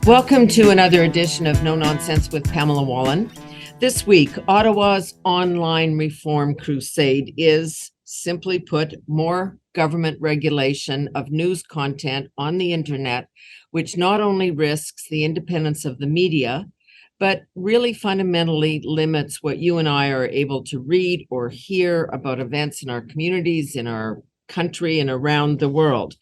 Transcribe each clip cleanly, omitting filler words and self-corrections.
Welcome to another edition of No Nonsense with Pamela Wallin. This week, Ottawa's online reform crusade is, simply put, more government regulation of news content on the internet, which not only risks the independence of the media, but really fundamentally limits what you and I are able to read or hear about events in our communities, in our country, and around the world.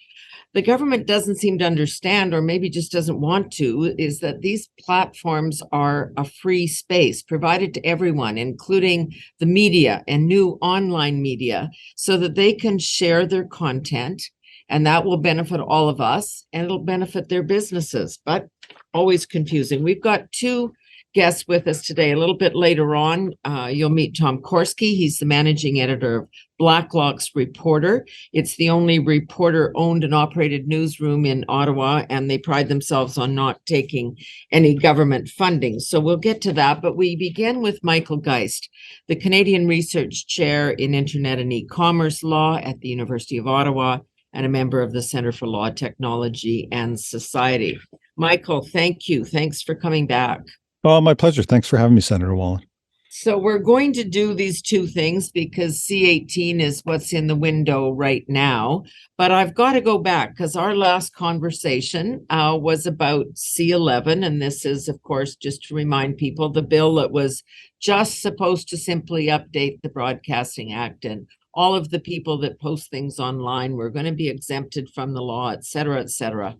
The government doesn't seem to understand, or maybe just doesn't want to, is that these platforms are a free space provided to everyone, including the media and new online media, so that they can share their content, and that will benefit all of us, and it'll benefit their businesses, but always confusing. We've got two guests with us today. A little bit later on, you'll meet Tom Korski. He's the managing editor of Blacklock's Reporter. It's the only reporter-owned and operated newsroom in Ottawa, and they pride themselves on not taking any government funding. So we'll get to that, but we begin with Michael Geist, the Canadian Research Chair in Internet and E-commerce Law at the University of Ottawa and a member of the Centre for Law, Technology and Society. Michael, thank you. Thanks for coming back. Oh, my pleasure. Thanks for having me, Senator Wallin. So we're going to do these two things because C18 is what's in the window right now. But I've got to go back because our last conversation was about C11. And this is, of course, just to remind people, the bill that was just supposed to simply update the Broadcasting Act, and all of the people that post things online were going to be exempted from the law, et cetera, et cetera.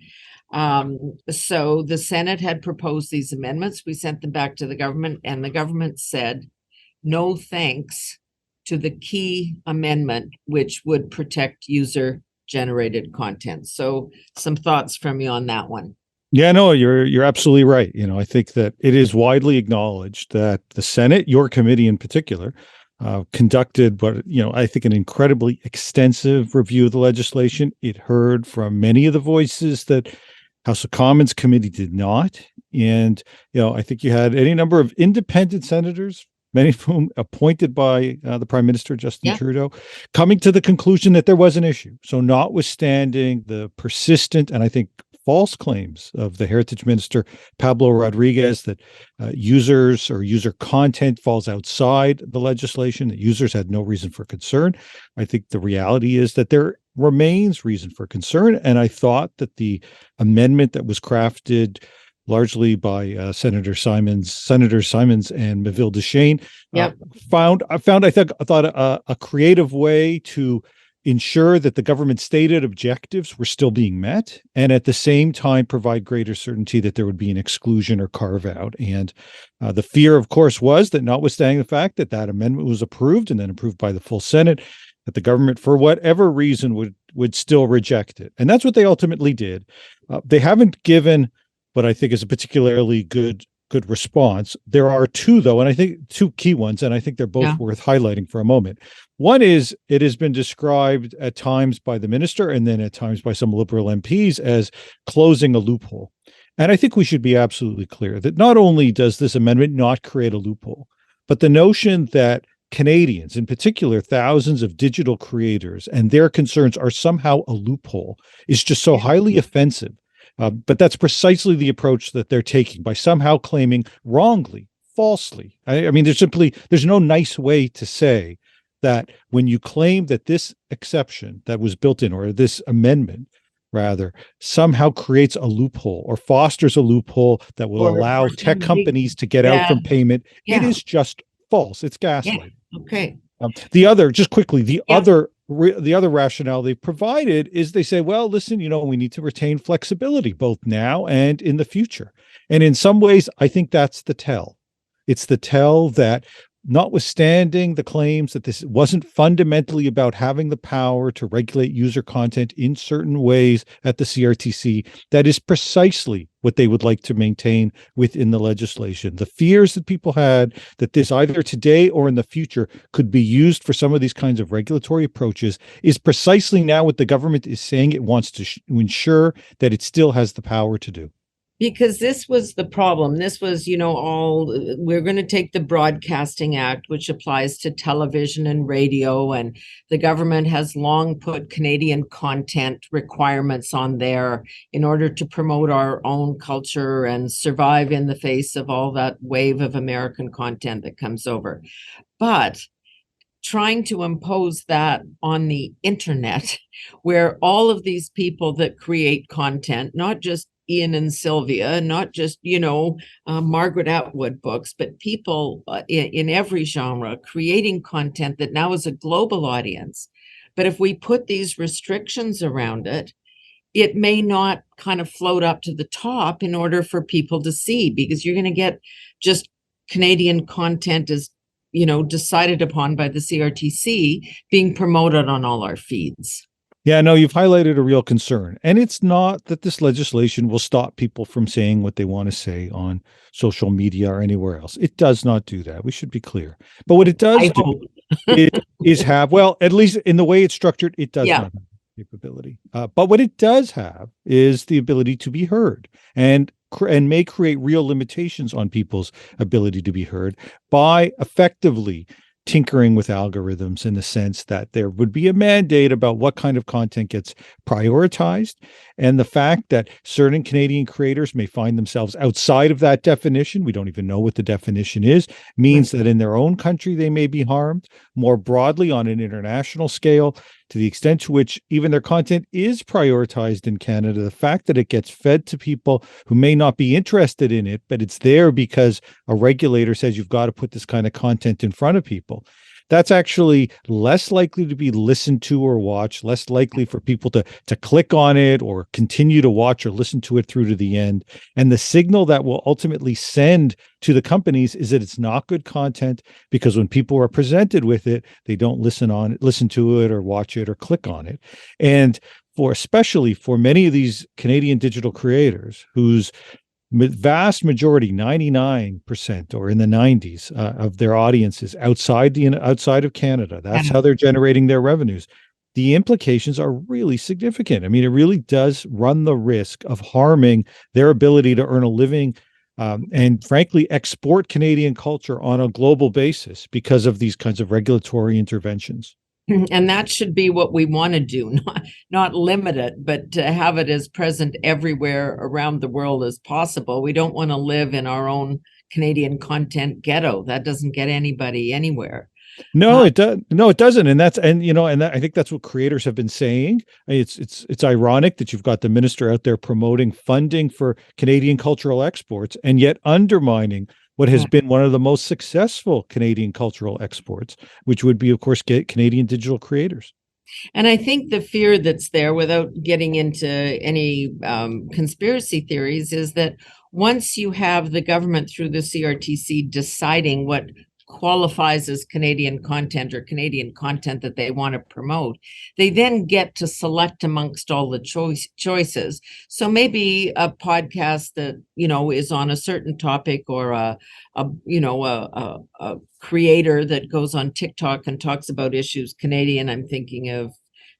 So the Senate had proposed these amendments. We sent them back to the government, and the government said no thanks to the key amendment, which would protect user-generated content. So some thoughts from you on that one. Yeah, no, you're absolutely right. I think that it is widely acknowledged that the Senate, your committee in particular, conducted what, I think an incredibly extensive review of the legislation. It heard from many of the voices that House of Commons committee did not. And, I think you had any number of independent senators, many of whom appointed by the Prime Minister, Justin Trudeau, coming to the conclusion that there was an issue. So notwithstanding the persistent and I think false claims of the Heritage Minister, Pablo Rodriguez, that users or user content falls outside the legislation, that users had no reason for concern. I think the reality is that there remains reason for concern. And I thought that the amendment that was crafted largely by Senator Simons and Maville Deschênes I thought a creative way to ensure that the government's stated objectives were still being met, and at the same time provide greater certainty that there would be an exclusion or carve out. And the fear, of course, was that notwithstanding the fact that that amendment was approved and then approved by the full Senate, that the government, for whatever reason, would still reject it. And that's what they ultimately did. They haven't given what I think is a particularly good response. There are two, though, and I think two key ones, and I think they're both worth highlighting for a moment. One is it has been described at times by the minister and then at times by some Liberal MPs as closing a loophole. And I think we should be absolutely clear that not only does this amendment not create a loophole, but the notion that Canadians, in particular, thousands of digital creators and their concerns are somehow a loophole is just so highly offensive. But that's precisely the approach that they're taking by somehow claiming wrongly, falsely. I mean, there's no nice way to say that when you claim that this exception that was built in, or this amendment rather, somehow creates a loophole or fosters a loophole that will allow tech companies to get out from payment. It is just false. It's gaslighting. Okay. The other rationale they've provided is they say, well, listen, we need to retain flexibility both now and in the future. And in some ways, I think that's the tell. It's the tell that notwithstanding the claims that this wasn't fundamentally about having the power to regulate user content in certain ways at the CRTC, that is precisely what they would like to maintain within the legislation. The fears that people had that this either today or in the future could be used for some of these kinds of regulatory approaches is precisely now what the government is saying it wants to ensure that it still has the power to do. Because this was the problem. This was, we're going to take the Broadcasting Act, which applies to television and radio, and the government has long put Canadian content requirements on there in order to promote our own culture and survive in the face of all that wave of American content that comes over. But trying to impose that on the internet, where all of these people that create content, not just Ian and Sylvia, not just, Margaret Atwood books, but people in every genre creating content that now is a global audience. But if we put these restrictions around it, it may not kind of float up to the top in order for people to see, because you're going to get just Canadian content as decided upon by the CRTC being promoted on all our feeds. Yeah, no, you've highlighted a real concern. And it's not that this legislation will stop people from saying what they want to say on social media or anywhere else. It does not do that. We should be clear. But what it does is have, well, at least in the way it's structured, it does not have capability. But what it does have is the ability to be heard, and may create real limitations on people's ability to be heard by effectively tinkering with algorithms, in the sense that there would be a mandate about what kind of content gets prioritized. And the fact that certain Canadian creators may find themselves outside of that definition, we don't even know what the definition is, means that in their own country they may be harmed. More broadly, on an international scale, to the extent to which even their content is prioritized in Canada, the fact that it gets fed to people who may not be interested in it, but it's there because a regulator says you've got to put this kind of content in front of people, that's actually less likely to be listened to or watched, less likely for people to click on it or continue to watch or listen to it through to the end. And the signal that will ultimately send to the companies is that it's not good content, because when people are presented with it, they don't listen to it or watch it or click on it. And especially for many of these Canadian digital creators whose vast majority, 99% or in the 90s of their audiences outside of Canada, that's how they're generating their revenues. The implications are really significant. I mean, it really does run the risk of harming their ability to earn a living, and frankly, export Canadian culture on a global basis because of these kinds of regulatory interventions. And that should be what we want to do, not limit it, but to have it as present everywhere around the world as possible. We don't want to live in our own Canadian content ghetto. That doesn't get anybody anywhere. No, it does. No, it doesn't. And I think that's what creators have been saying. It's ironic that you've got the minister out there promoting funding for Canadian cultural exports, and yet undermining what has been one of the most successful Canadian cultural exports, which would be, of course, Canadian digital creators. And I think the fear that's there, without getting into any conspiracy theories, is that once you have the government through the CRTC deciding what qualifies as Canadian content or Canadian content that they want to promote, they then get to select amongst all the choices. So maybe a podcast that, is on a certain topic, or a creator that goes on TikTok and talks about issues Canadian. I'm thinking of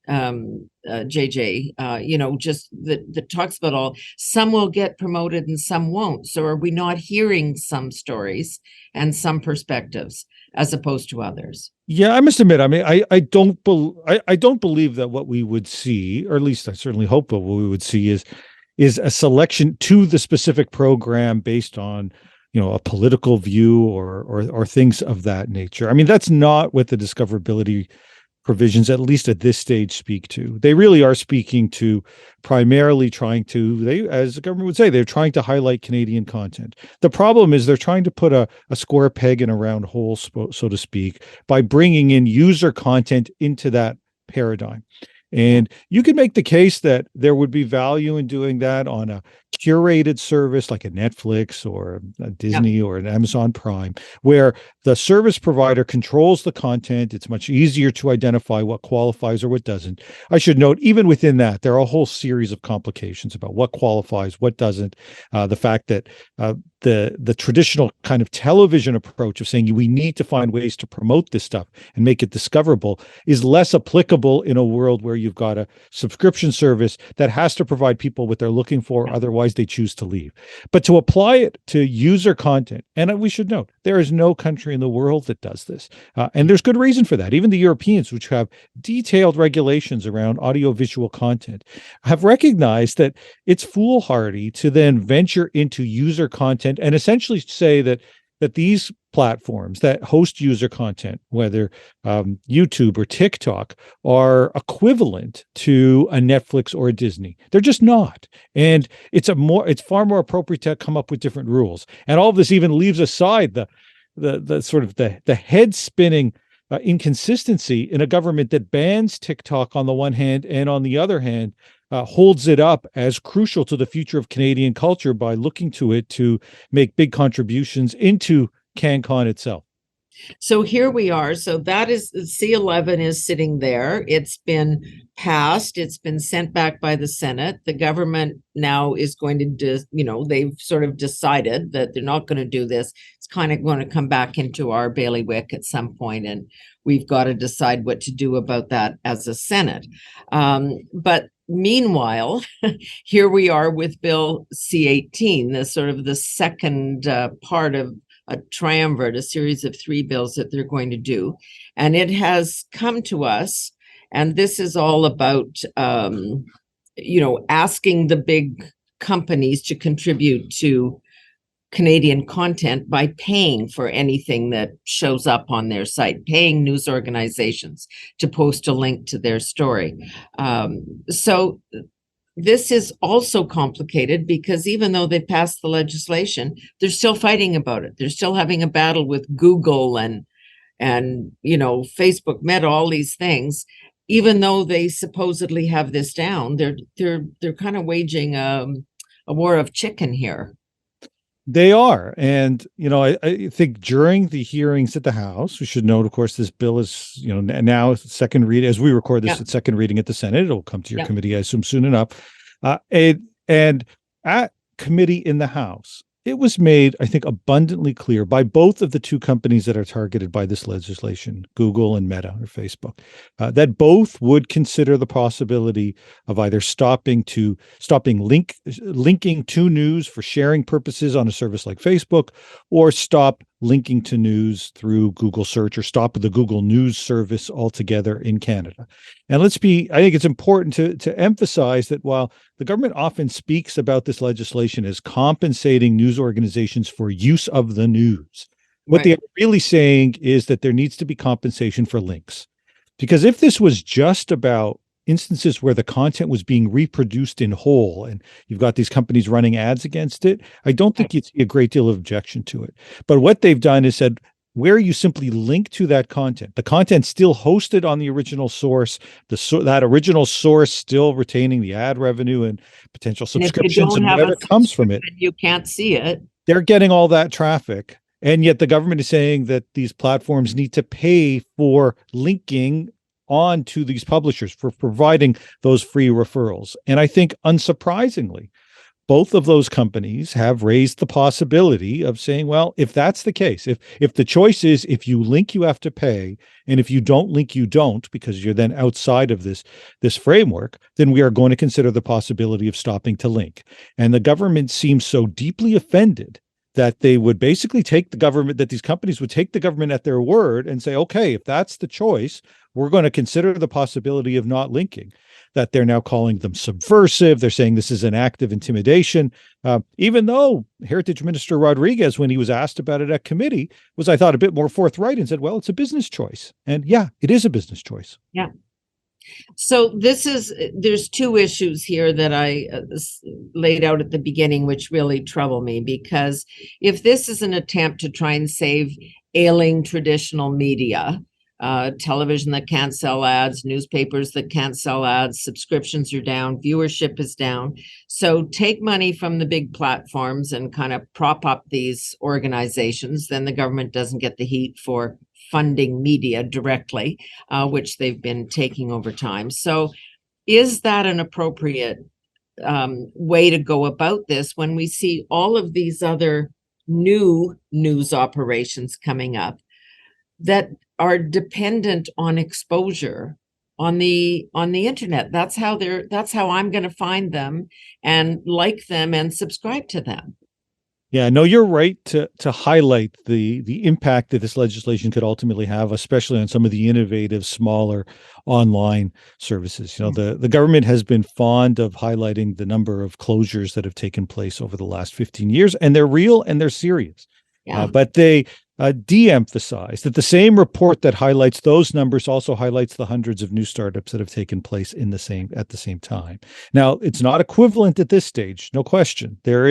JJ, just that talks about all. Some will get promoted and some won't. So are we not hearing some stories and some perspectives as opposed to others? Yeah, I must admit, I mean, I don't believe that what we would see, or at least I certainly hope that what we would see is a selection to the specific program based on, a political view or things of that nature. I mean, that's not what the discoverability provisions, at least at this stage, speak to. They really are speaking to primarily as the government would say, they're trying to highlight Canadian content. The problem is they're trying to put a square peg in a round hole, so to speak, by bringing in user content into that paradigm. And you can make the case that there would be value in doing that on a curated service like a Netflix or a Disney or an Amazon Prime, where the service provider controls the content. It's much easier to identify what qualifies or what doesn't. I should note, even within that, there are a whole series of complications about what qualifies, what doesn't. The fact that the traditional kind of television approach of saying we need to find ways to promote this stuff and make it discoverable is less applicable in a world where you've got a subscription service that has to provide people what they're looking for, otherwise they choose to leave. But to apply it to user content, and we should note, there is no country in the world that does this. And there's good reason for that. Even the Europeans, which have detailed regulations around audiovisual content, have recognized that it's foolhardy to then venture into user content and essentially say that these platforms that host user content, whether YouTube or TikTok, are equivalent to a Netflix or a Disney. They're just not. And it's far more appropriate to come up with different rules. And all of this even leaves aside the sort of the head spinning inconsistency in a government that bans TikTok on the one hand, and on the other hand, holds it up as crucial to the future of Canadian culture by looking to it to make big contributions into CanCon itself. So here we are. So that is C11 is sitting there. It's been passed. It's been sent back by the Senate. The government now is going to they've sort of decided that they're not going to do this. It's kind of going to come back into our bailiwick at some point, and we've got to decide what to do about that as a Senate. But meanwhile, here we are with Bill C18, the sort of the second part of a triumvirate, a series of 3 bills that they're going to do. And it has come to us, and this is all about, asking the big companies to contribute to Canadian content by paying for anything that shows up on their site, paying news organizations to post a link to their story. So this is also complicated because even though they passed the legislation, they're still fighting about it. They're still having a battle with Google and Facebook, Meta, all these things. Even though they supposedly have this down, they're kind of waging a war of chicken here. They are. And, I think during the hearings at the House, we should note, of course, this bill is, now second read as we record this at second reading at the Senate. It'll come to your committee, I assume, soon enough. And at committee in the House, it was made, I think, abundantly clear by both of the 2 companies that are targeted by this legislation, Google and Meta or Facebook, that both would consider the possibility of either stopping linking to news for sharing purposes on a service like Facebook, or stop linking to news through Google search, or stop the Google News service altogether in Canada. And I think it's important to emphasize that while the government often speaks about this legislation as compensating news organizations for use of the news, what they're really saying is that there needs to be compensation for links. Because if this was just about instances where the content was being reproduced in whole and you've got these companies running ads against it, I don't think you'd see a great deal of objection to it. But what they've done is said, where you simply link to that content, the content still hosted on the original source, that original source still retaining the ad revenue and potential subscriptions and whatever comes from it, you can't see it. They're getting all that traffic. And yet the government is saying that these platforms need to pay for linking on to these publishers, for providing those free referrals. And I think, unsurprisingly, both of those companies have raised the possibility of saying, well, if that's the case, if the choice is if you link, you have to pay, and if you don't link, you don't, because you're then outside of this framework, then we are going to consider the possibility of stopping to link. And the government seems so deeply offended that they would basically these companies would take the government at their word and say, okay, if that's the choice, we're going to consider the possibility of not linking, that they're now calling them subversive. They're saying this is an act of intimidation, even though Heritage Minister Rodriguez, when he was asked about it at committee, was, I thought, a bit more forthright and said, well, it's a business choice. And yeah, it is a business choice. Yeah. So there's 2 issues here that I laid out at the beginning, which really trouble me, because if this is an attempt to try and save ailing traditional media, television that can't sell ads, newspapers that can't sell ads, subscriptions are down, viewership is down. So take money from the big platforms and kind of prop up these organizations. Then the government doesn't get the heat for funding media directly, which they've been taking over time. So is that an appropriate way to go about this when we see all of these other new news operations coming up that are dependent on exposure on the internet? That's how I'm going to find them and like them and subscribe to them. Yeah, no, you're right to highlight the impact that this legislation could ultimately have, especially on some of the innovative, smaller online services. You know, the government has been fond of highlighting the number of closures that have taken place over the last 15 years, and they're real and they're serious. Yeah. But they de-emphasize that the same report that highlights those numbers also highlights the hundreds of new startups that have taken place at the same time. Now, it's not equivalent at this stage, no question. There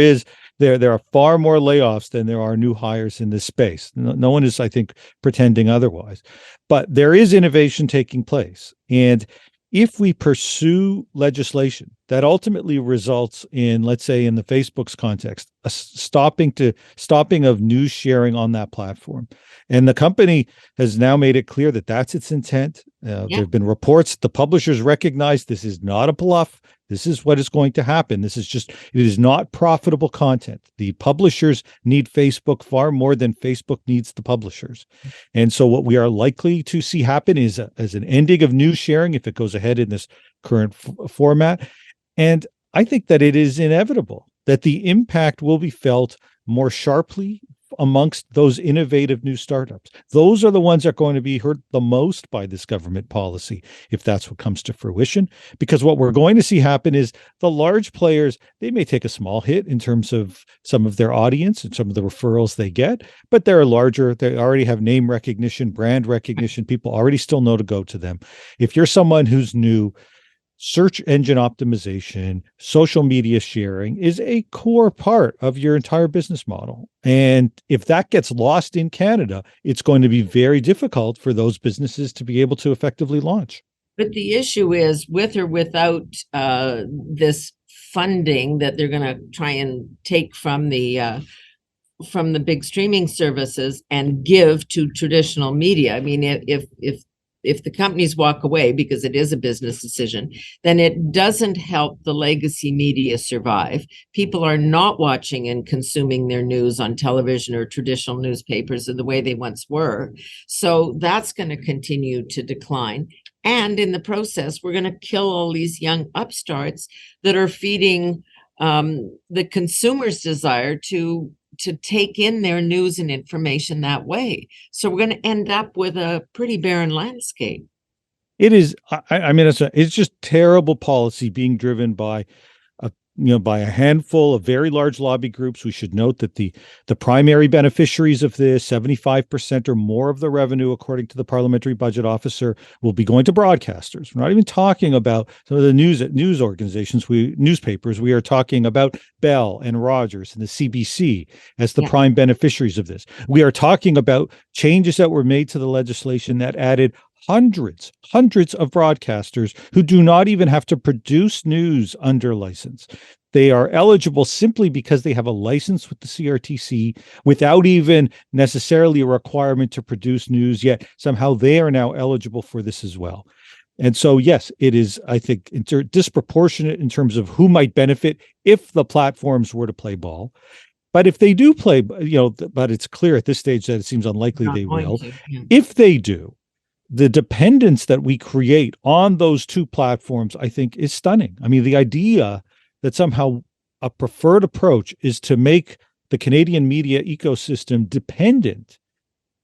are far more layoffs than there are new hires in this space. No one is, I think, pretending otherwise. But there is innovation taking place. And if we pursue legislation that ultimately results in, let's say, in the Facebook's context, a stopping of news sharing on that platform, and the company has now made it clear that that's its intent. There have been reports. The publishers recognize this is not a bluff. This is what is going to happen. It is not profitable content. The publishers need Facebook far more than Facebook needs the publishers. And so what we are likely to see happen is as an ending of news sharing, if it goes ahead in this current format. And I think that it is inevitable that the impact will be felt more sharply amongst those innovative new startups. Those are the ones that are going to be hurt the most by this government policy, if that's what comes to fruition. Because what we're going to see happen is the large players, they may take a small hit in terms of some of their audience and some of the referrals they get, but they're larger. They already have name recognition, brand recognition. People already still know to go to them. If you're someone who's new, search engine optimization, social media sharing is a core part of your entire business model. And if that gets lost in Canada, it's going to be very difficult for those businesses to be able to effectively launch. But the issue is, with or without this funding that they're going to try and take from the big streaming services and give to traditional media. I mean, if the companies walk away because it is a business decision, then it doesn't help the legacy media survive. People are not watching and consuming their news on television or traditional newspapers in the way they once were. So that's going to continue to decline. And in the process, we're going to kill all these young upstarts that are feeding the consumer's desire to take in their news and information that way. So we're going to end up with a pretty barren landscape. It is. I mean, it's just terrible policy being driven by by a handful of very large lobby groups. We should note that the primary beneficiaries of this, 75% or more of the revenue, according to the parliamentary budget officer, will be going to broadcasters. We're not even talking about some of the news organizations, newspapers. We are talking about Bell and Rogers and the CBC as the prime beneficiaries of this. We are talking about changes that were made to the legislation that added hundreds of broadcasters who do not even have to produce news under license. They are eligible simply because they have a license with the CRTC without even necessarily a requirement to produce news, yet somehow they are now eligible for this as well. And so, yes, it is, I think, disproportionate in terms of who might benefit if the platforms were to play ball. But if they do play, but it's clear at this stage that it seems unlikely they will. If they do, the dependence that we create on those two platforms, I think, is stunning. I mean, the idea that somehow a preferred approach is to make the Canadian media ecosystem dependent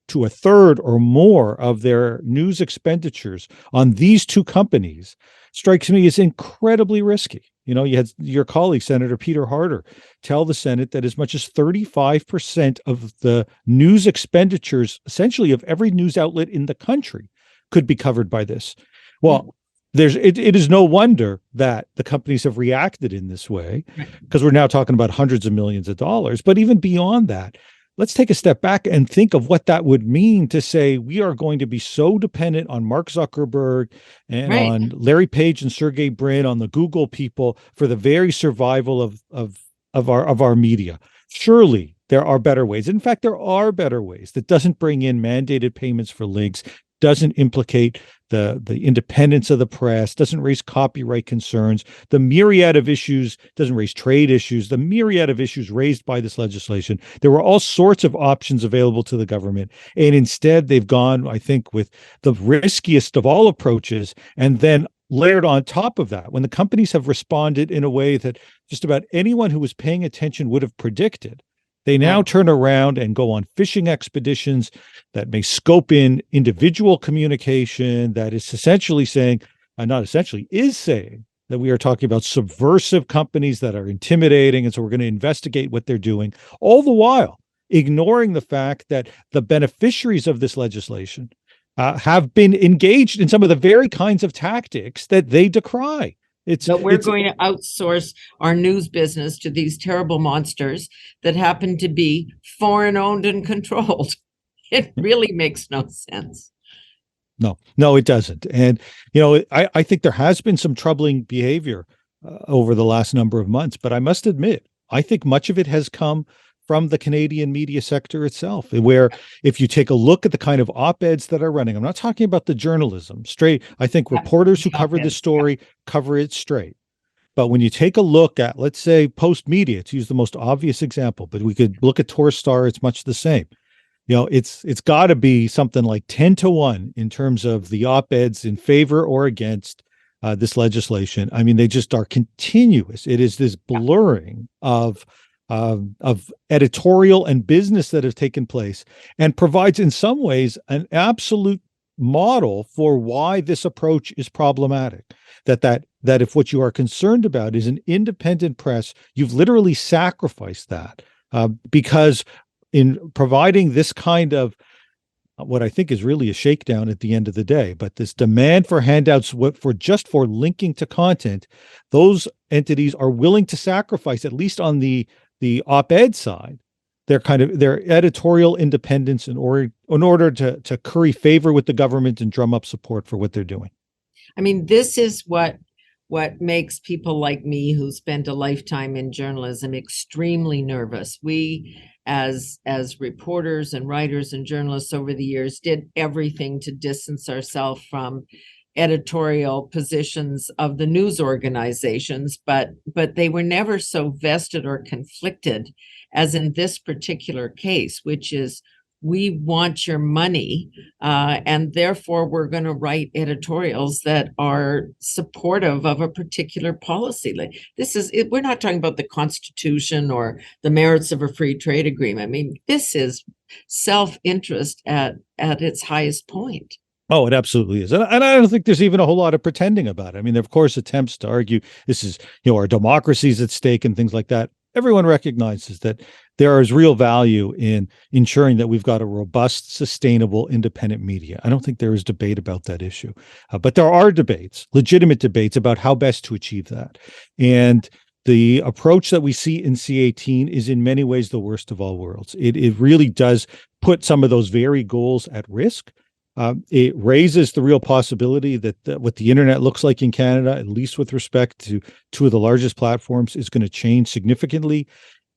to a third or more of their news expenditures on these two companies strikes me as incredibly risky. You had your colleague, Senator Peter Harder, tell the Senate that as much as 35% of the news expenditures, essentially of every news outlet in the country, could be covered by this. Well, it is no wonder that the companies have reacted in this way, because we're now talking about hundreds of millions of dollars. But even beyond that, let's take a step back and think of what that would mean to say we are going to be so dependent on Mark Zuckerberg and Right. on Larry Page and Sergey Brin, on the Google people for the very survival of our media. Surely there are better ways. In fact, there are better ways that doesn't bring in mandated payments for links, doesn't implicate the independence of the press, doesn't raise copyright concerns, the myriad of issues, doesn't raise trade issues, the myriad of issues raised by this legislation. There were all sorts of options available to the government. And instead, they've gone, I think, with the riskiest of all approaches, and then layered on top of that, when the companies have responded in a way that just about anyone who was paying attention would have predicted, they now Right. turn around and go on fishing expeditions that may scope in individual communication that is essentially saying, not essentially, is saying that we are talking about subversive companies that are intimidating. And so we're going to investigate what they're doing, all the while ignoring the fact that the beneficiaries of this legislation have been engaged in some of the very kinds of tactics that they decry. That we're going to outsource our news business to these terrible monsters that happen to be foreign owned and controlled. It really makes no sense. No, it doesn't. And, I think there has been some troubling behavior over the last number of months, but I must admit, I think much of it has come from the Canadian media sector itself, where if you take a look at the kind of op-eds that are running, I'm not talking about the journalism straight. I think reporters who cover this story cover it straight. But when you take a look at, let's say, Post Media, to use the most obvious example, but we could look at Torstar, it's much the same. It's got to be something like 10-1 in terms of the op-eds in favor or against this legislation. I mean, they just are continuous. It is this blurring of editorial and business that have taken place, and provides in some ways an absolute model for why this approach is problematic. That if what you are concerned about is an independent press, you've literally sacrificed that because in providing this kind of what I think is really a shakedown at the end of the day, but this demand for handouts for linking to content, those entities are willing to sacrifice, at least on the op-ed side, their editorial independence in order to curry favor with the government and drum up support for what they're doing. I mean, this is what makes people like me who spent a lifetime in journalism extremely nervous. We, as reporters and writers and journalists over the years, did everything to distance ourselves from editorial positions of the news organizations, but they were never so vested or conflicted as in this particular case, which is, we want your money, and therefore we're going to write editorials that are supportive of a particular policy. Like we're not talking about the Constitution or the merits of a free trade agreement. I mean, this is self-interest at its highest point. Oh, it absolutely is. And I don't think there's even a whole lot of pretending about it. I mean, of course, attempts to argue this is, our democracy's at stake and things like that. Everyone recognizes that there is real value in ensuring that we've got a robust, sustainable, independent media. I don't think there is debate about that issue. But there are debates, legitimate debates about how best to achieve that. And the approach that we see in C-18 is in many ways the worst of all worlds. It really does put some of those very goals at risk. It raises the real possibility that what the internet looks like in Canada, at least with respect to two of the largest platforms, is going to change significantly.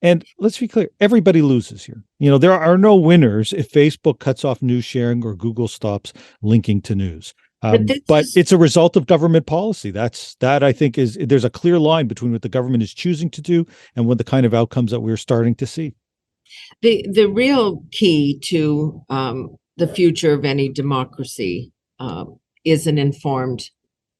And let's be clear, everybody loses here. There are no winners if Facebook cuts off news sharing or Google stops linking to news. But it's a result of government policy. That I think there's a clear line between what the government is choosing to do and what the kind of outcomes that we're starting to see. The real key to the future of any democracy is an informed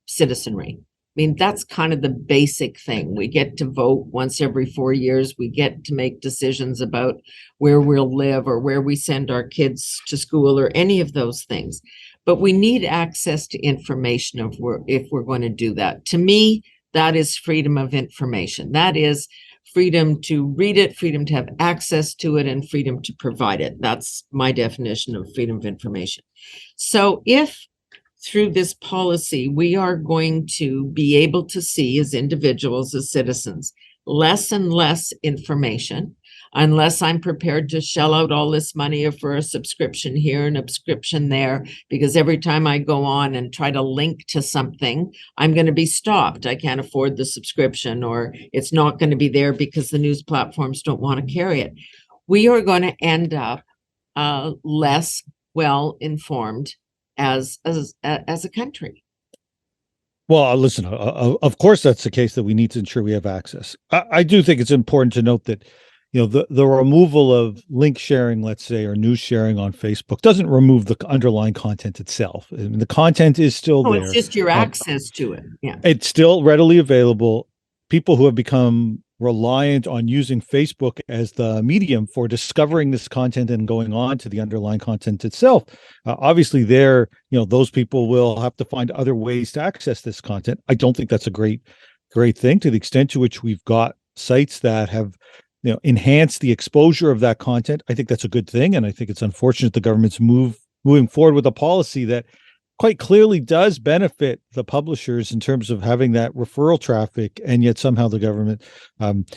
citizenry. I mean, that's kind of the basic thing. We get to vote once every 4 years. We get to make decisions about where we'll live or where we send our kids to school or any of those things. But we need access to information if we're going to do that. To me, that is freedom of information. That is freedom to read it, freedom to have access to it, and freedom to provide it. That's my definition of freedom of information. So if through this policy, we are going to be able to see as individuals, as citizens, less and less information, unless I'm prepared to shell out all this money for a subscription here and a subscription there, because every time I go on and try to link to something, I'm going to be stopped. I can't afford the subscription, or it's not going to be there because the news platforms don't want to carry it. We are going to end up less well informed as a country. Well, listen, of course, that's the case, that we need to ensure we have access. I do think it's important to note that, the removal of link sharing, let's say, or news sharing on Facebook doesn't remove the underlying content itself. I mean, the content is still there. It's just your access to it. Yeah. It's still readily available. People who have become reliant on using Facebook as the medium for discovering this content and going on to the underlying content itself, obviously those people will have to find other ways to access this content. I don't think that's a great thing. To the extent to which we've got sites that have enhanced the exposure of that content, I think that's a good thing. And I think it's unfortunate the government's moving forward with a policy that quite clearly does benefit the publishers in terms of having that referral traffic, and yet somehow the government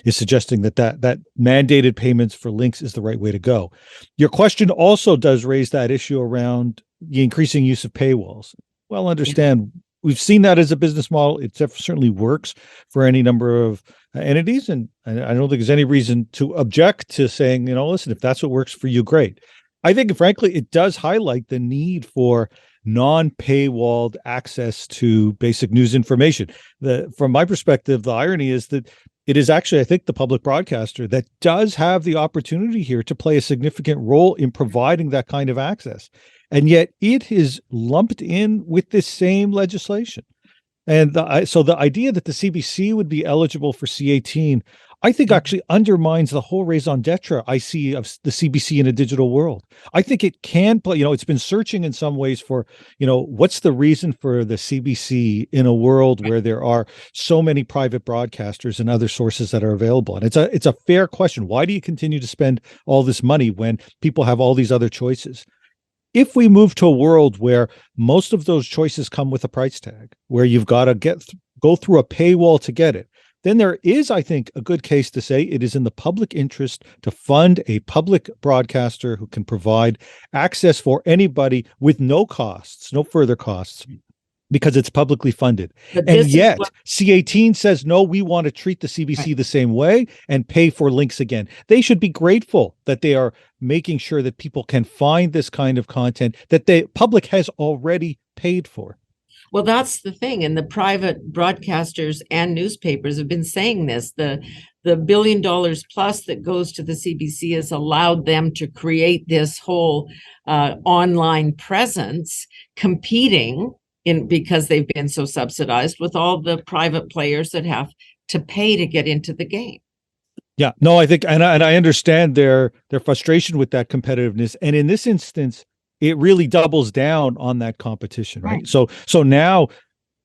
is suggesting that mandated payments for links is the right way to go. Your question also does raise that issue around the increasing use of paywalls. Well, understand, we've seen that as a business model. It certainly works for any number of entities, and I don't think there's any reason to object to saying, listen, if that's what works for you, great. I think, frankly, it does highlight the need for non-paywalled access to basic news information. From my perspective, the irony is that it is actually, I think, the public broadcaster that does have the opportunity here to play a significant role in providing that kind of access. And yet it is lumped in with this same legislation. And so the idea that the CBC would be eligible for C-18, I think actually undermines the whole raison d'etre I see of the CBC in a digital world. I think it can play, it's been searching in some ways for, what's the reason for the CBC in a world where there are so many private broadcasters and other sources that are available. And it's a fair question. Why do you continue to spend all this money when people have all these other choices? If we move to a world where most of those choices come with a price tag, where you've got to go through a paywall to get it, then there is, I think, a good case to say it is in the public interest to fund a public broadcaster who can provide access for anybody with no further costs, because it's publicly funded. And yet C-18 says, no, we want to treat the CBC the same way and pay for links again. They should be grateful that they are making sure that people can find this kind of content that the public has already paid for. Well, that's the thing. And the private broadcasters and newspapers have been saying this. The $1 billion plus that goes to the CBC has allowed them to create this whole online presence, competing because they've been so subsidized with all the private players that have to pay to get into the game. Yeah, no, I think, and I understand their frustration with that competitiveness. And in this instance, it really doubles down on that competition, right? So now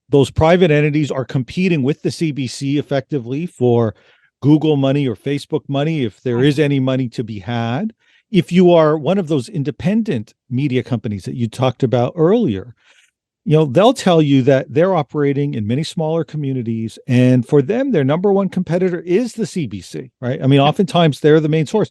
those private entities are competing with the CBC effectively for Google money or Facebook money, if there is any money to be had. If you are one of those independent media companies that you talked about earlier, they'll tell you that they're operating in many smaller communities, and for them, their number one competitor is the CBC, right? I mean, oftentimes they're the main source.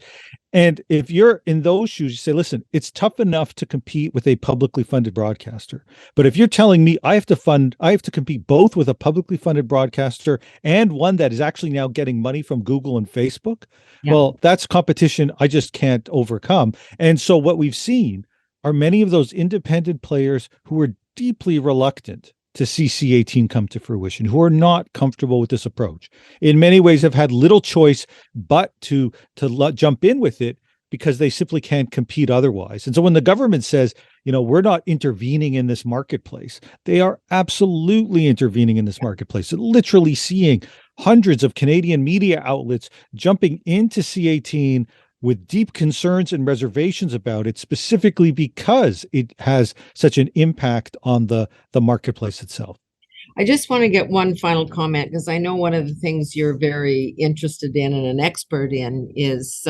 And if you're in those shoes, you say, listen, it's tough enough to compete with a publicly funded broadcaster. But if you're telling me I have to compete both with a publicly funded broadcaster and one that is actually now getting money from Google and Facebook, well, that's competition I just can't overcome. And so what we've seen are many of those independent players who are deeply reluctant to see C-18 come to fruition, who are not comfortable with this approach, in many ways have had little choice but to jump in with it because they simply can't compete otherwise. And so when the government says, we're not intervening in this marketplace, they are absolutely intervening in this marketplace, literally seeing hundreds of Canadian media outlets jumping into C-18 with deep concerns and reservations about it, specifically because it has such an impact on the marketplace itself. I just want to get one final comment, because I know one of the things you're very interested in and an expert in is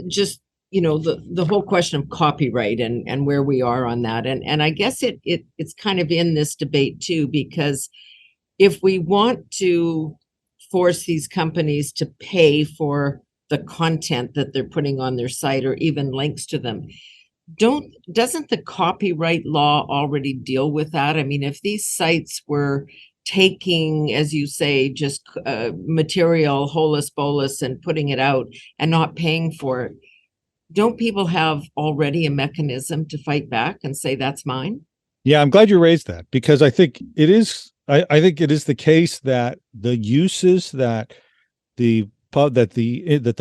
just, the whole question of copyright and where we are on that. And I guess it's kind of in this debate too, because if we want to force these companies to pay for the content that they're putting on their site or even links to them. Doesn't the copyright law already deal with that? I mean, if these sites were taking, as you say, just material holus bolus and putting it out and not paying for it, don't people have already a mechanism to fight back and say that's mine? Yeah, I'm glad you raised that, because I think it is. I think it is the case that the uses that the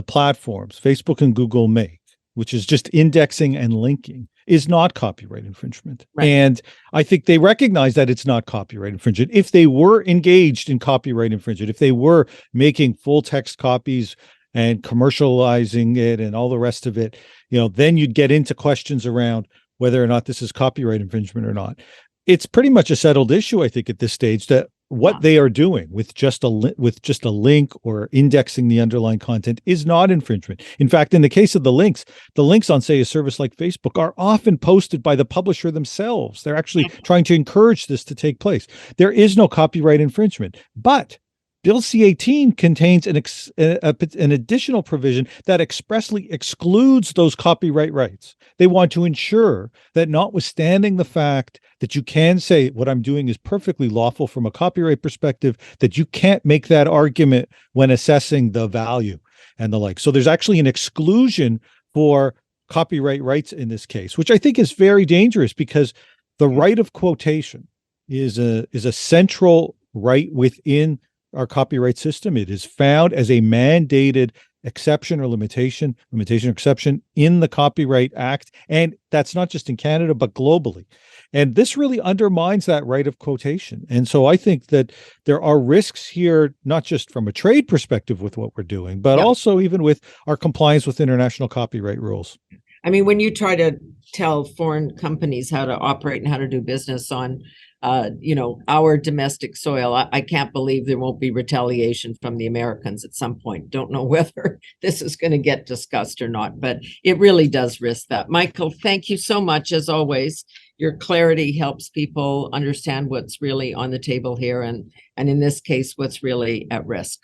platforms, Facebook and Google, make, which is just indexing and linking, is not copyright infringement. Right. And I think they recognize that it's not copyright infringement. If they were engaged in copyright infringement, if they were making full text copies and commercializing it and all the rest of it, then you'd get into questions around whether or not this is copyright infringement or not. It's pretty much a settled issue, I think, at this stage, that what they are doing with just a link or indexing the underlying content is not infringement. In fact, in the case of the links on, say, a service like Facebook are often posted by the publisher themselves. They're actually trying to encourage this to take place. There is no copyright infringement, but Bill C-18 contains an additional provision that expressly excludes those copyright rights. They want to ensure that, notwithstanding the fact that you can say what I'm doing is perfectly lawful from a copyright perspective, that you can't make that argument when assessing the value and the like. So there's actually an exclusion for copyright rights in this case, which I think is very dangerous, because the right of quotation is a central right within our copyright system. It is found as a mandated exception or limitation or exception in the Copyright Act. And that's not just in Canada, but globally. And this really undermines that right of quotation. And so I think that there are risks here, not just from a trade perspective with what we're doing, but also even with our compliance with international copyright rules. I mean, when you try to tell foreign companies how to operate and how to do business on our domestic soil, I can't believe there won't be retaliation from the Americans at some point. Don't know whether this is going to get discussed or not, but it really does risk that. Michael, thank you so much, as always. Your clarity helps people understand what's really on the table here, and in this case, what's really at risk.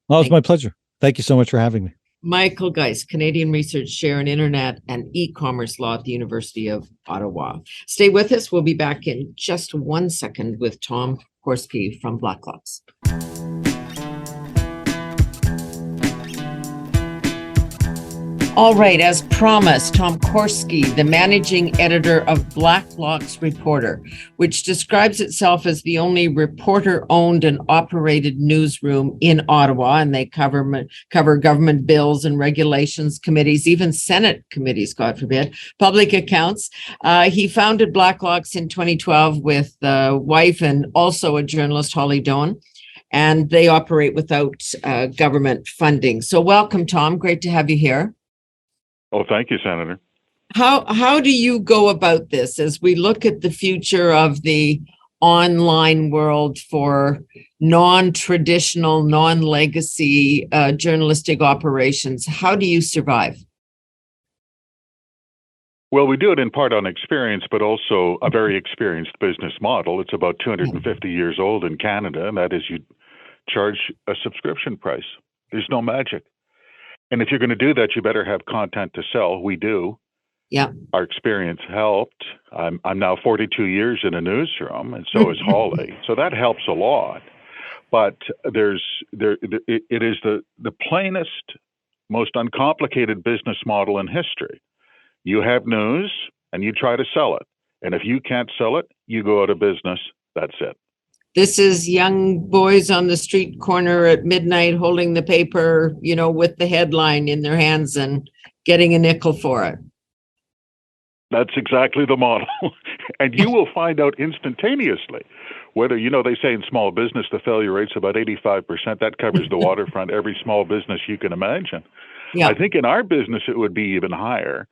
Well, it's my pleasure. Thank you so much for having me. Michael Geist, Canadian Research Chair in Internet and E-commerce Law at the University of Ottawa. Stay with us. We'll be back in just 1 second with Tom Korski from Blacklocks. All right, as promised, Tom Korski, the managing editor of Blacklocks Reporter, which describes itself as the only reporter-owned and operated newsroom in Ottawa, and they cover government bills and regulations committees, even Senate committees, God forbid, public accounts. He founded Blacklocks in 2012 with wife and also a journalist, Holly Doan, and they operate without government funding. So welcome, Tom. Great to have you here. Oh, thank you, Senator. How do you go about this as we look at the future of the online world for non-traditional, non-legacy journalistic operations? How do you survive? Well, we do it in part on experience, but also a very experienced business model. It's about 250 years old in Canada, and that is you charge a subscription price. There's no magic. And if you're going to do that, you better have content to sell. We do. Yeah. Our experience helped. I'm now 42 years in a newsroom, and so is Holly. So that helps a lot. But it is the plainest, most uncomplicated business model in history. You have news, and you try to sell it. And if you can't sell it, you go out of business. That's it. This is young boys on the street corner at midnight holding the paper, with the headline in their hands and getting a nickel for it. That's exactly the model. And you will find out instantaneously whether, they say in small business, the failure rate's about 85%. That covers the waterfront, every small business you can imagine. Yeah. I think in our business, it would be even higher,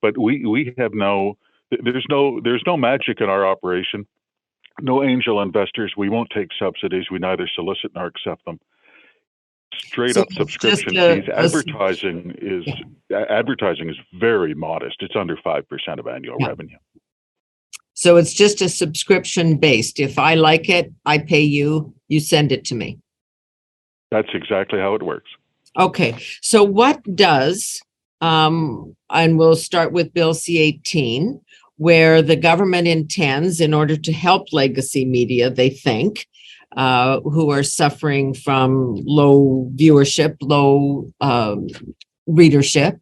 but we have there's no magic in our operation. No angel investors. We won't take subsidies. We neither solicit nor accept them. Straight up subscription fees. Advertising is very modest. It's under 5% of annual revenue. So it's just a subscription based. If I like it, I pay you. You send it to me. That's exactly how it works. Okay, so what does, and we'll start with Bill C-18, where the government intends, in order to help legacy media, they think, who are suffering from low viewership, low readership,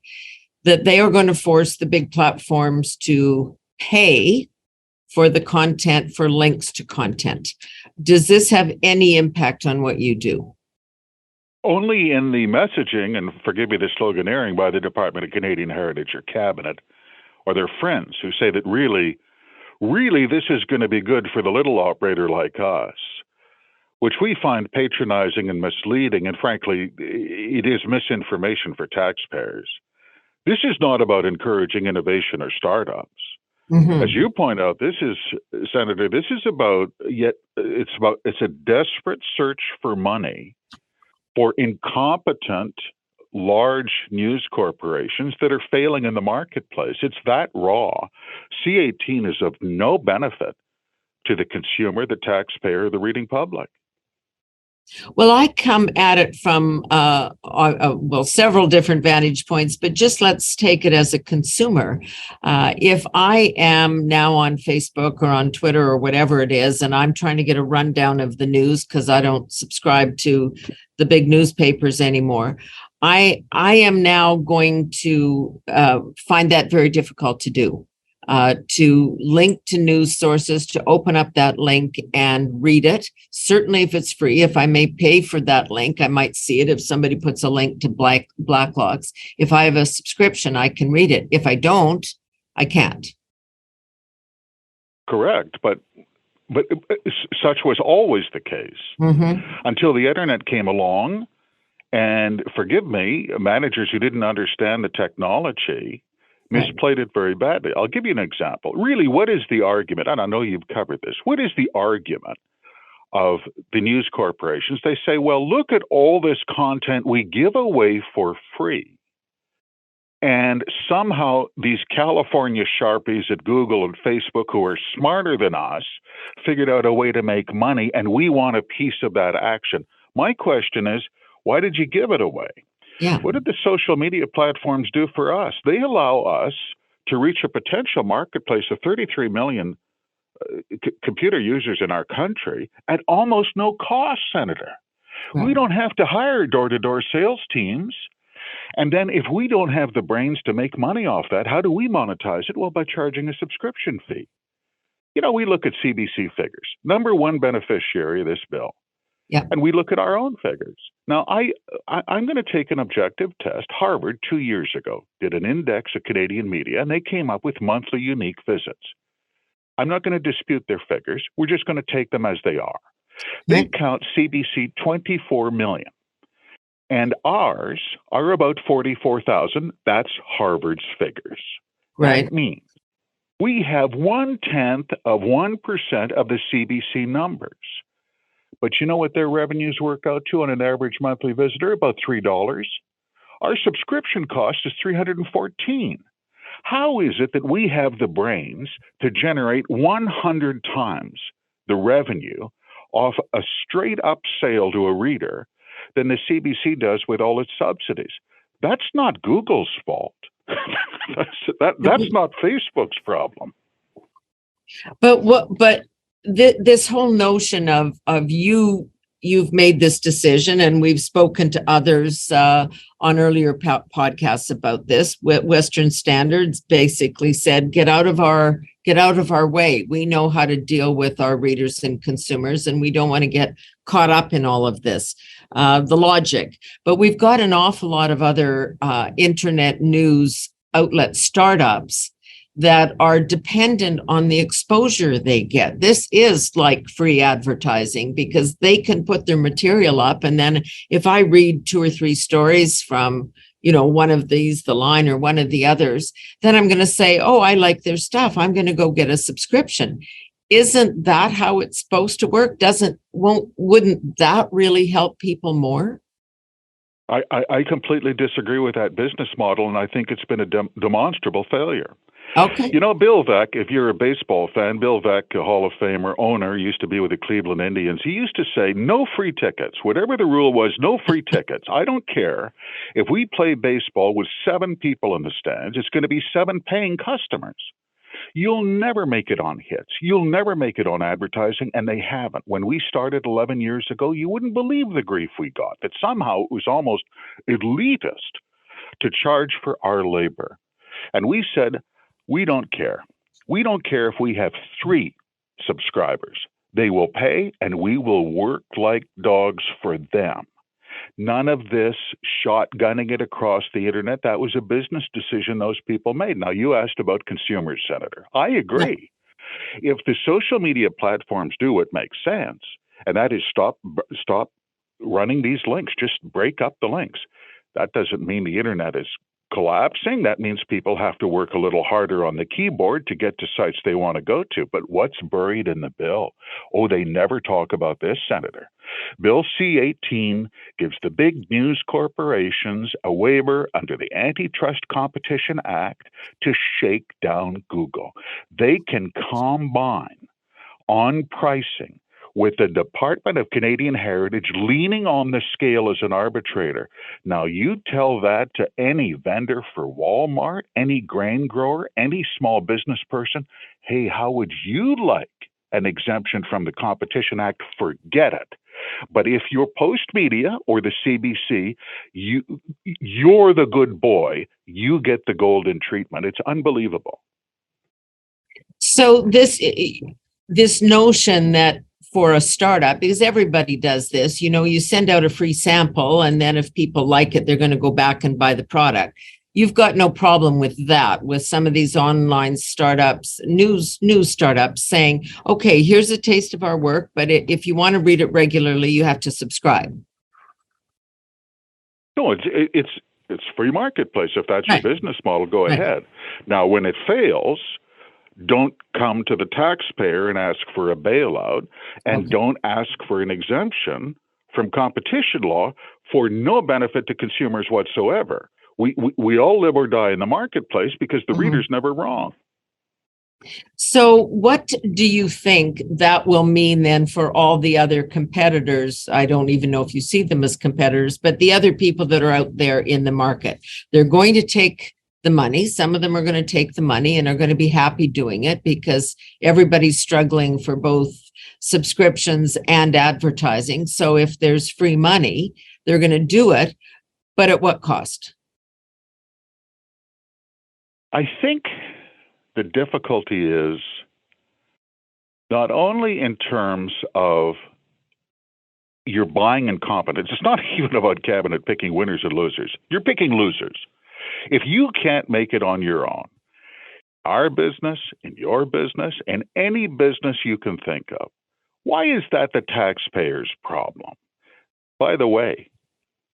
that they are going to force the big platforms to pay for the content, for links to content. Does this have any impact on what you do? Only in the messaging, and forgive me the sloganeering by the Department of Canadian Heritage or Cabinet, or their friends who say that really this is going to be good for the little operator like us, which we find patronizing and misleading, and frankly, it is misinformation for taxpayers. This is not about encouraging innovation or startups. Mm-hmm. As you point out, this is, Senator, this is about, it's a desperate search for money for incompetent large news corporations that are failing in the marketplace. It's that raw. C-18 is of no benefit to the consumer, the taxpayer, the reading public. Well, I come at it from, several different vantage points, but just let's take it as a consumer. If I am now on Facebook or on Twitter or whatever it is, and I'm trying to get a rundown of the news because I don't subscribe to the big newspapers anymore, I am now going to find that very difficult to do. To link to news sources, to open up that link and read it. Certainly if it's free, if I may pay for that link, I might see it. If somebody puts a link to Blacklock's, if I have a subscription, I can read it. If I don't, I can't. Correct, but such was always the case until the internet came along, and forgive me, managers who didn't understand the technology misplayed it very badly. I'll give you an example. Really, what is the argument? And I know you've covered this. What is the argument of the news corporations? They say, well, look at all this content we give away for free. And somehow these California Sharpies at Google and Facebook, who are smarter than us, figured out a way to make money, and we want a piece of that action. My question is, why did you give it away? Yeah. What did the social media platforms do for us? They allow us to reach a potential marketplace of 33 million computer users in our country at almost no cost, Senator. Right. We don't have to hire door-to-door sales teams. And then if we don't have the brains to make money off that, how do we monetize it? Well, by charging a subscription fee. You know, we look at CBC figures. Number one beneficiary of this bill. Yeah. And we look at our own figures. Now, I'm going to take an objective test. Harvard, 2 years ago, did an index of Canadian media, and they came up with monthly unique visits. I'm not going to dispute their figures. We're just going to take them as they are. They count CBC 24 million. And ours are about 44,000. That's Harvard's figures. Right. That means we have 1/10 of 1% of the CBC numbers. But you know what their revenues work out to on an average monthly visitor? About $3. Our subscription cost is $314. How is it that we have the brains to generate 100 times the revenue off a straight up sale to a reader than the CBC does with all its subsidies? That's not Google's fault. That's not Facebook's problem. But this whole notion of you've made this decision, and we've spoken to others on earlier podcasts about this. Western Standards basically said, get out of our way. We know how to deal with our readers and consumers, and we don't want to get caught up in all of this. The logic. But we've got an awful lot of other internet news outlet startups that are dependent on the exposure they get. This is like free advertising because they can put their material up. And then if I read 2 or 3 stories from, one of these, The Line or one of the others, then I'm going to say, oh, I like their stuff. I'm going to go get a subscription. Isn't that how it's supposed to work? Wouldn't that really help people more? I completely disagree with that business model, and I think it's been a demonstrable failure. Okay. You know, Bill Veeck, if you're a baseball fan, Bill Veeck, a Hall of Famer owner, used to be with the Cleveland Indians. He used to say, no free tickets. Whatever the rule was, no free tickets. I don't care. If we play baseball with 7 people in the stands, it's going to be 7 paying customers. You'll never make it on hits. You'll never make it on advertising, and they haven't. When we started 11 years ago, you wouldn't believe the grief we got, that somehow it was almost elitist to charge for our labor. And we said, we don't care. We don't care if we have 3 subscribers. They will pay, and we will work like dogs for them. None of this shotgunning it across the internet. That was a business decision those people made. Now, you asked about consumers, Senator. I agree. If the social media platforms do what makes sense, and that is stop running these links, just break up the links. That doesn't mean the internet is collapsing. That means people have to work a little harder on the keyboard to get to sites they want to go to. But what's buried in the bill? Oh, they never talk about this, Senator. Bill C-18 gives the big news corporations a waiver under the Antitrust Competition Act to shake down Google. They can combine on pricing with the Department of Canadian Heritage leaning on the scale as an arbitrator. Now, you tell that to any vendor for Walmart, any grain grower, any small business person, hey, how would you like an exemption from the Competition Act? Forget it. But if you're Postmedia or the CBC, you're the good boy. You get the golden treatment. It's unbelievable. So this notion that for a startup, because everybody does this, you send out a free sample, and then if people like it, they're going to go back and buy the product. You've got no problem with that, with some of these online startups, news startups saying, okay, here's a taste of our work, but if you want to read it regularly, you have to subscribe. No, it's free marketplace. If that's your business model, go ahead. Now, when it fails, don't come to the taxpayer and ask for a bailout, and don't ask for an exemption from competition law for no benefit to consumers whatsoever. We all live or die in the marketplace because the reader's never wrong. So what do you think that will mean then for all the other competitors? I don't even know if you see them as competitors, but the other people that are out there in the market, they're going to take the money. Some of them are going to take the money and are going to be happy doing it because everybody's struggling for both subscriptions and advertising. So if there's free money, they're going to do it, but at what cost? I think the difficulty is not only in terms of you're buying incompetence. It's not even about cabinet picking winners and losers. You're picking losers. If you can't make it on your own, our business, in your business, and any business you can think of, why is that the taxpayer's problem? By the way,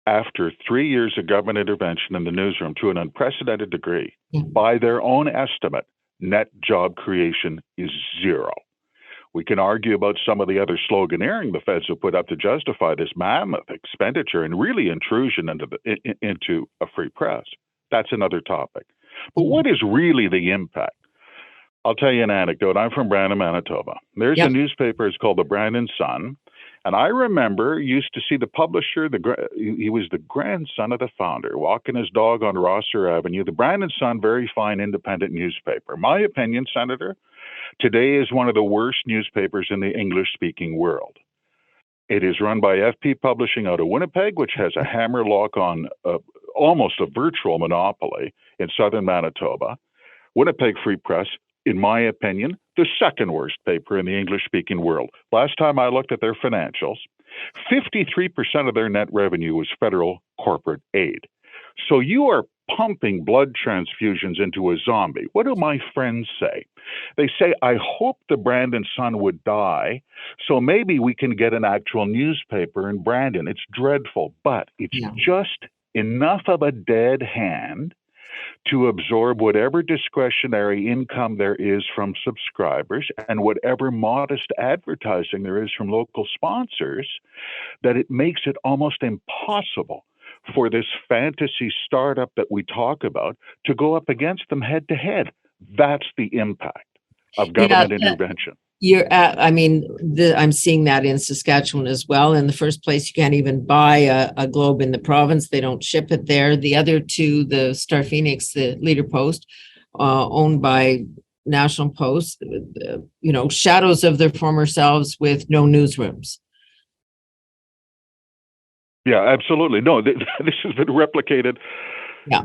after 3 years of government intervention in the newsroom to an unprecedented degree, by their own estimate, net job creation is 0. We can argue about some of the other sloganeering the feds have put up to justify this mammoth expenditure and really intrusion into a free press. That's another topic. But what is really the impact? I'll tell you an anecdote. I'm from Brandon, Manitoba. There's a newspaper, it's called the Brandon Sun. And I remember used to see the publisher, he was the grandson of the founder, walking his dog on Rosser Avenue. The Brandon Sun, very fine independent newspaper. My opinion, Senator, today is one of the worst newspapers in the English-speaking world. It is run by FP Publishing out of Winnipeg, which has a hammerlock on almost a virtual monopoly in southern Manitoba. Winnipeg Free Press, in my opinion, the second worst paper in the English-speaking world. Last time I looked at their financials, 53% of their net revenue was federal corporate aid. So you are pumping blood transfusions into a zombie. What do my friends say? They say, I hope the Brandon Sun would die, so maybe we can get an actual newspaper in Brandon. It's dreadful, but it's just enough of a dead hand to absorb whatever discretionary income there is from subscribers and whatever modest advertising there is from local sponsors, that it makes it almost impossible for this fantasy startup that we talk about to go up against them head to head. That's the impact of government intervention. I'm seeing that in Saskatchewan as well. In the first place, you can't even buy a globe in the province. They don't ship it there. The other two, the Star Phoenix, the Leader Post, owned by National Post, shadows of their former selves with no newsrooms. Yeah, absolutely. No, this has been replicated. Yeah.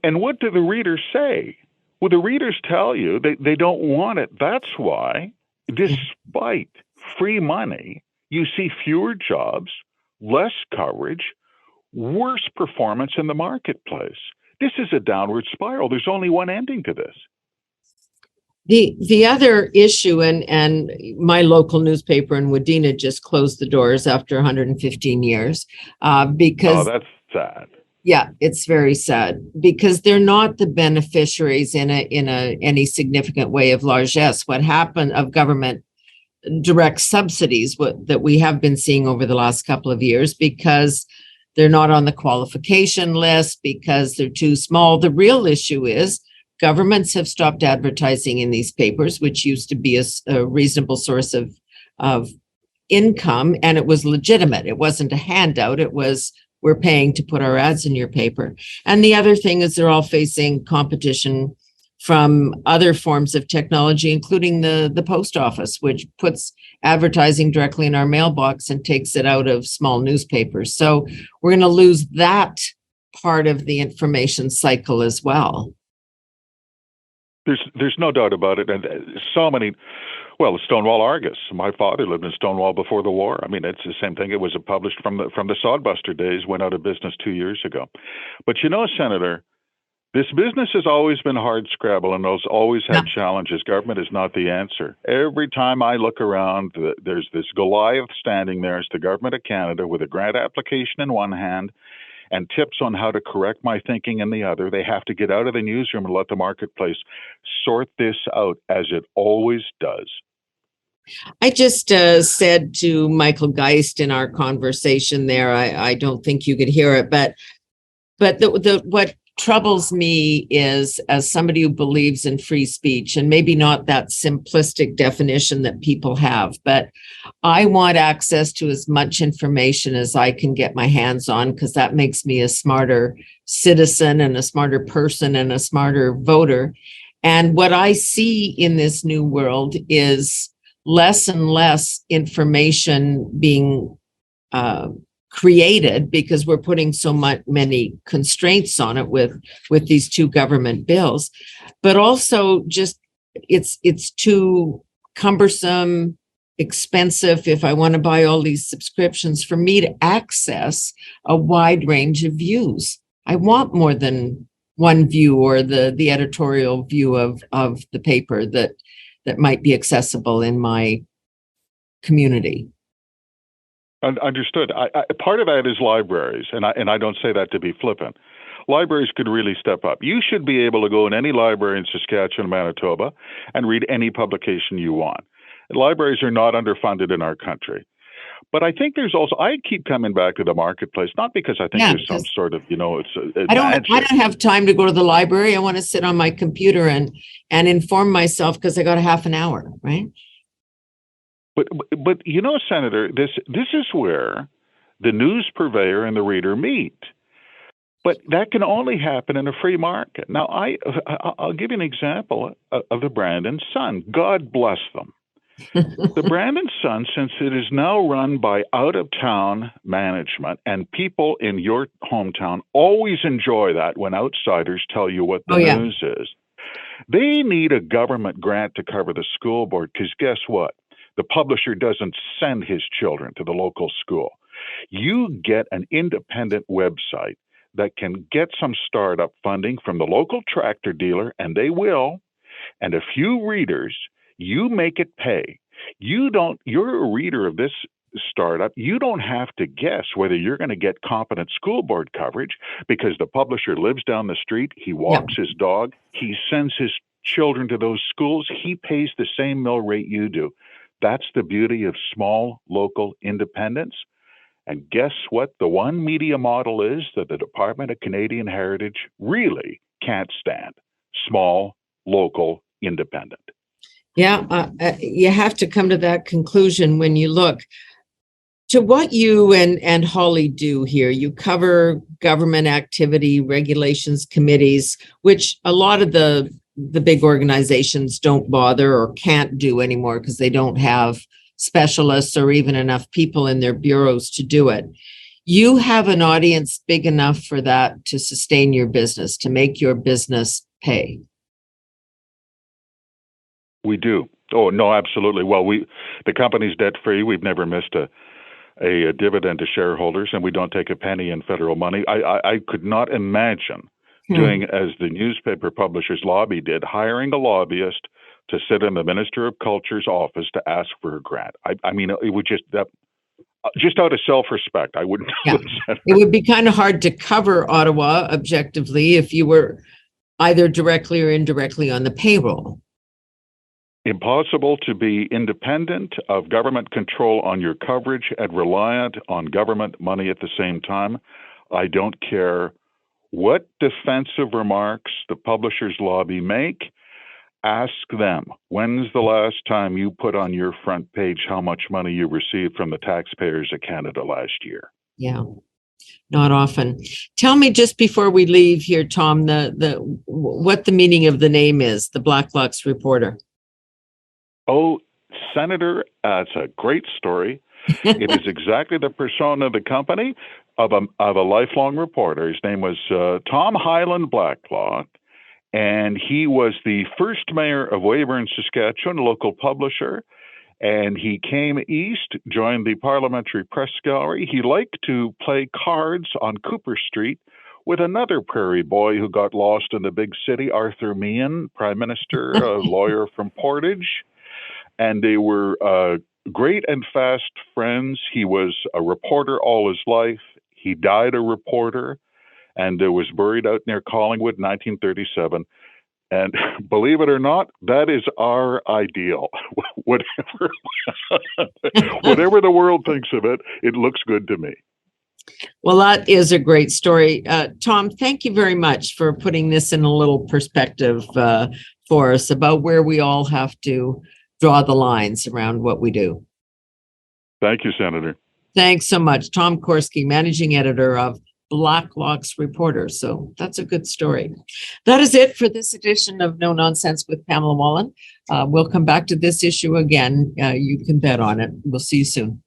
And what do the readers say? Well, the readers tell you they don't want it. That's why, despite free money, you see fewer jobs, less coverage, worse performance in the marketplace. This is a downward spiral. There's only one ending to this. The other issue, and my local newspaper in Wadena just closed the doors after 115 years because that's sad. Yeah, it's very sad because they're not the beneficiaries in any significant way of largesse. What happened of government direct subsidies that we have been seeing over the last couple of years, because they're not on the qualification list, because they're too small. The real issue is governments have stopped advertising in these papers, which used to be a reasonable source of income, and it was legitimate. It wasn't a handout. It was, we're paying to put our ads in your paper. And the other thing is they're all facing competition from other forms of technology, including the post office, which puts advertising directly in our mailbox and takes it out of small newspapers. So we're going to lose that part of the information cycle as well. There's no doubt about it. And so many, well, Stonewall Argus. My father lived in Stonewall before the war. I mean, it's the same thing. It was published from the Sodbuster days, went out of business 2 years ago. But Senator, this business has always been hard scrabble, and those always had challenges. Government is not the answer. Every time I look around, there's this Goliath standing there. It's the government of Canada with a grant application in one hand and tips on how to correct my thinking in the other. They have to get out of the newsroom and let the marketplace sort this out, as it always does. I just said to Michael Geist in our conversation there, I don't think you could hear it, but what troubles me is, as somebody who believes in free speech, and maybe not that simplistic definition that people have, but I want access to as much information as I can get my hands on, because that makes me a smarter citizen and a smarter person and a smarter voter. And what I see in this new world is less and less information being created, because we're putting so many constraints on it with these two government bills, but also just it's too cumbersome, expensive, if I want to buy all these subscriptions, for me to access a wide range of views. I want more than one view, or the editorial view of the paper that might be accessible in my community. Understood. Part of that is libraries, and I don't say that to be flippant. Libraries could really step up. You should be able to go in any library in Saskatchewan, Manitoba, and read any publication you want. Libraries are not underfunded in our country. But I think there's also, I keep coming back to the marketplace, not because I think there's some sort of, I don't have time to go to the library. I want to sit on my computer and inform myself, because I got a half an hour, right? But Senator, this is where the news purveyor and the reader meet. But that can only happen in a free market. Now, I'll give you an example of the Brandon Sun. God bless them. The Brandon Sun, since it is now run by out-of-town management, and people in your hometown always enjoy that when outsiders tell you what the news is. They need a government grant to cover the school board, because guess what? The publisher doesn't send his children to the local school. You get an independent website that can get some startup funding from the local tractor dealer, and they will, and a few readers. You make it pay. You're a reader of this startup. You don't have to guess whether you're going to get competent school board coverage, because the publisher lives down the street. He walks his dog. He sends his children to those schools. He pays the same mill rate you do. That's the beauty of small local independence. And guess what? The one media model is that the Department of Canadian Heritage really can't stand: small, local, independent. Yeah, you have to come to that conclusion when you look to what you and Holly do here. You cover government activity, regulations committees, which a lot of the big organizations don't bother or can't do anymore because they don't have specialists or even enough people in their bureaus to do it. You have an audience big enough for that to sustain your business, to make your business pay. We do. Oh, no, absolutely. Well, the company's debt free. We've never missed a dividend to shareholders, and we don't take a penny in federal money. I could not imagine doing as the newspaper publishers lobby did, hiring a lobbyist to sit in the Minister of Culture's office to ask for a grant. I mean, it would just out of self-respect, I wouldn't do it. It would be kind of hard to cover Ottawa objectively if you were either directly or indirectly on the payroll. Impossible to be independent of government control on your coverage and reliant on government money at the same time. I don't care what defensive remarks the publishers lobby make. Ask them, when's the last time you put on your front page how much money you received from the taxpayers of Canada last year? Yeah, not often. Tell me, just before we leave here, Tom, what the meaning of the name is, the Blacklock's Reporter. Oh, Senator, it's a great story. It is exactly the persona of the company of a lifelong reporter. His name was Tom Highland Blacklock, and he was the first mayor of Weyburn, Saskatchewan, local publisher. And he came east, joined the Parliamentary Press Gallery. He liked to play cards on Cooper Street with another prairie boy who got lost in the big city, Arthur Meehan, Prime Minister, a lawyer from Portage. And they were great and fast friends. He was a reporter all his life. He died a reporter and was buried out near Collingwood in 1937. And believe it or not, that is our ideal. Whatever the world thinks of it, it looks good to me. Well, that is a great story. Tom, thank you very much for putting this in a little perspective for us about where we all have to draw the lines around what we do. Thank you, Senator. Thanks so much. Tom Korski, managing editor of Blacklock's Reporter. So that's a good story. That is it for this edition of No Nonsense with Pamela Wallin. We'll come back to this issue again. You can bet on it. We'll see you soon.